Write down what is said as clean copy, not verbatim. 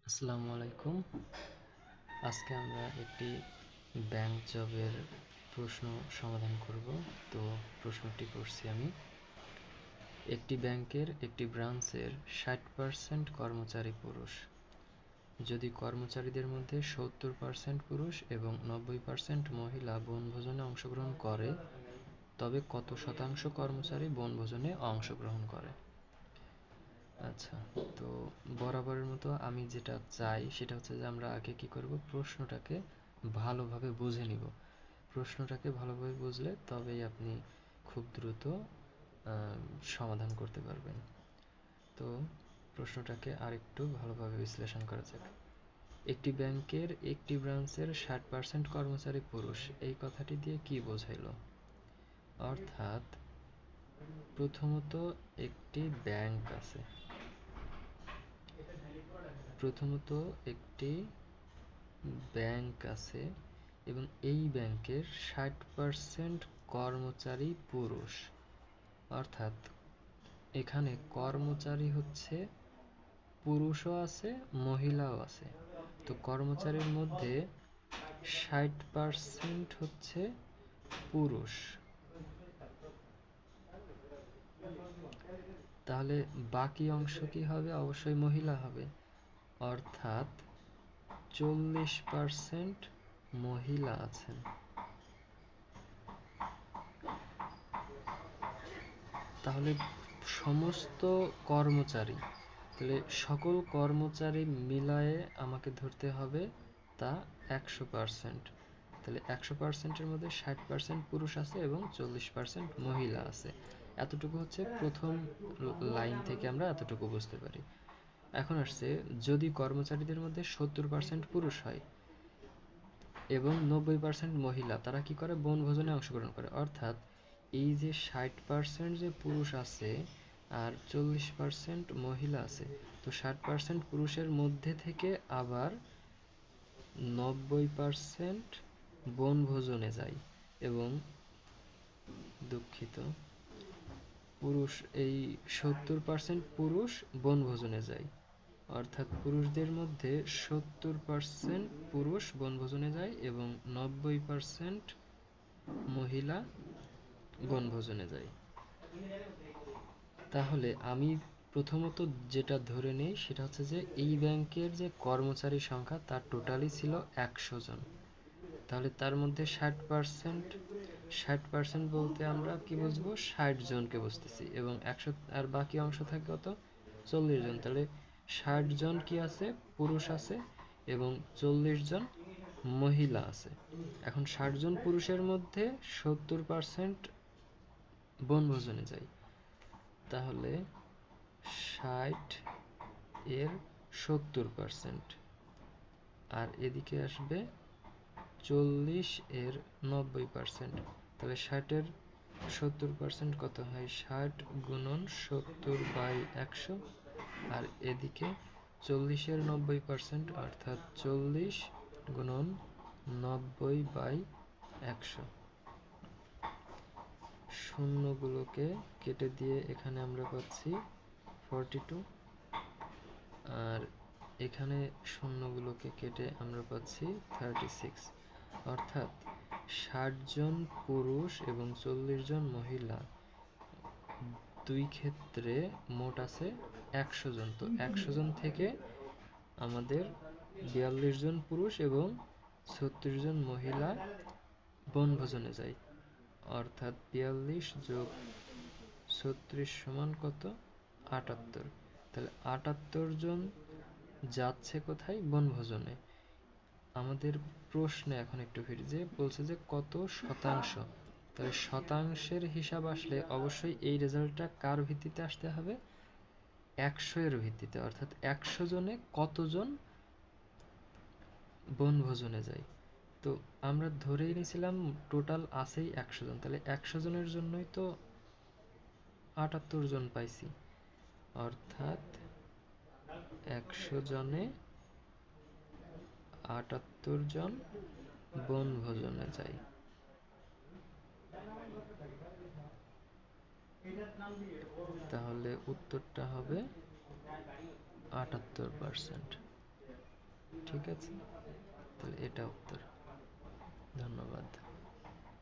আসসালামু আলাইকুম। আজকে আমরা একটি ব্যাংক জবের প্রশ্ন সমাধান করব। তো প্রশ্নটি করছি আমি। একটি ব্যাংকের একটি ব্রাঞ্চের 60% কর্মচারী পুরুষ। যদি কর্মচারীদের মধ্যে 70% পুরুষ এবং 90% মহিলা বনভোজনে অংশগ্রহণ করে, তবে কত শতাংশ কর্মচারী বনভোজনে অংশগ্রহণ করে? আচ্ছা, তো বরাবরের মতো আমি যেটা চাই সেটা হচ্ছে যে আমরা আগে কি করব, প্রশ্নটাকে ভালোভাবে বুঝে নিব। প্রশ্নটাকে ভালোভাবে বুঝলে তবেই আপনি খুব দ্রুত সমাধান করতে পারবেন। তো প্রশ্নটাকে আরেকটু ভালোভাবে বিশ্লেষণ করা যাক। একটি ব্যাংকের একটি ব্রাঞ্চের 60% কর্মচারী পুরুষ, এই কথাটি দিয়ে কি বোঝাইল? অর্থাৎ প্রথমত একটি ব্যাংক আছে, এবং এই ব্যাংকের 60% কর্মচারী পুরুষ। অর্থাৎ এখানে কর্মচারী হচ্ছে পুরুষও আছে, মহিলাও আছে। তো কর্মচারীর মধ্যে 60% হচ্ছে পুরুষ। তাহলে বাকি অংশ কি হবে? অবশ্যই মহিলা হবে। অর্থাৎ 40% মহিলা আছেন। তাহলে সমস্ত কর্মচারী, তাহলে সকল কর্মচারী মিলায়ে আমাকে ধরতে হবে তা 100%। তাহলে 100%-এর মধ্যে 60% পুরুষ আছে এবং 40% মহিলা আছে। এতটুকু হচ্ছে প্রথম লাইন থেকে আমরা এতটুকু বুঝতে পারি। এখন আসছে, যদি কর্মচারীদের মধ্যে 70% পুরুষ হয় এবং 90% মহিলা, তারা কি করে? বনভোজনে অংশগ্রহণ করে। অর্থাৎ এই যে 60% যে পুরুষ আছে আর 40% মহিলা আছে, তো 60% পুরুষের মধ্যে থেকে আবার 90% বনভোজনে যায় এবং দুঃখিত, পুরুষ এই 70% পুরুষ বনভোজনে যায়। অর্থাৎ পুরুষদের মধ্যে 70% পুরুষ বনভোজনে যায় এবং 90% মহিলা বনভোজনে যায়। তাহলে আমি প্রথমত যেটা ধরে নেই সেটা হচ্ছে যে এই ব্যাংকের যে কর্মচারী সংখ্যা তার টোটালি ছিল 100 জন। তাহলে তার মধ্যে 60% বলতে আমরা কি বুঝবো? 60 জনকে বুঝতেছি, এবং 100 আর বাকি অংশ থাকে কত? 40 জন। তাহলে 60 জন কি আছে? পুরুষ আছে এবং 40 জন মহিলা আছে। এখন 60 জন পুরুষের মধ্যে 70% বনভোজনে যায়। তাহলে 60 এর 70%, আর এদিকে আসবে 40 এর 90%। তাহলে 60 এর 70% কত হয়? 60 গুণন 70/100। আর এদিকে 40 এর 90% অর্থাৎ 40 গুণন 90/100। শূন্যগুলোকে কেটে দিয়ে এখানে আমরা পাচ্ছি 42, আর এখানে শূন্যগুলোকে কেটে আমরা পাচ্ছি 36। অর্থাৎ 60 জন পুরুষ এবং 40 জন মহিলা, দুই ক্ষেত্রে মোট আছে 100 জন। তো 100 জন থেকে আমাদের 42 জন পুরুষ এবং 36 জন মহিলা বনভোজনে যায়। অর্থাৎ 42 যোগ 36 সমান কত? 78। তাহলে 78 জন যাচ্ছে কোথায়? বনভোজনে। আমাদের প্রশ্নে এখন একটু ফিরি, যে বলছে যে কত শতাংশ। তাহলে শতাংশের হিসাব আসলে অবশ্যই এই রেজাল্টটা কার ভিত্তিতে আসতে হবে? 100 এর ভিত্তিতে। অর্থাৎ 100 জনে কতজন বনভোজনে যায়। তো আমরা ধরেই নিয়েছিলাম টোটাল আছেই 100 জন। তাহলে 100 জনের জন্যই তো 78 জন পাইছি। অর্থাৎ 100 জনে 78 জন বনভোজনে যায়। তাহলে উত্তরটা হবে 78%। ঠিক আছে, তাহলে এটা উত্তর।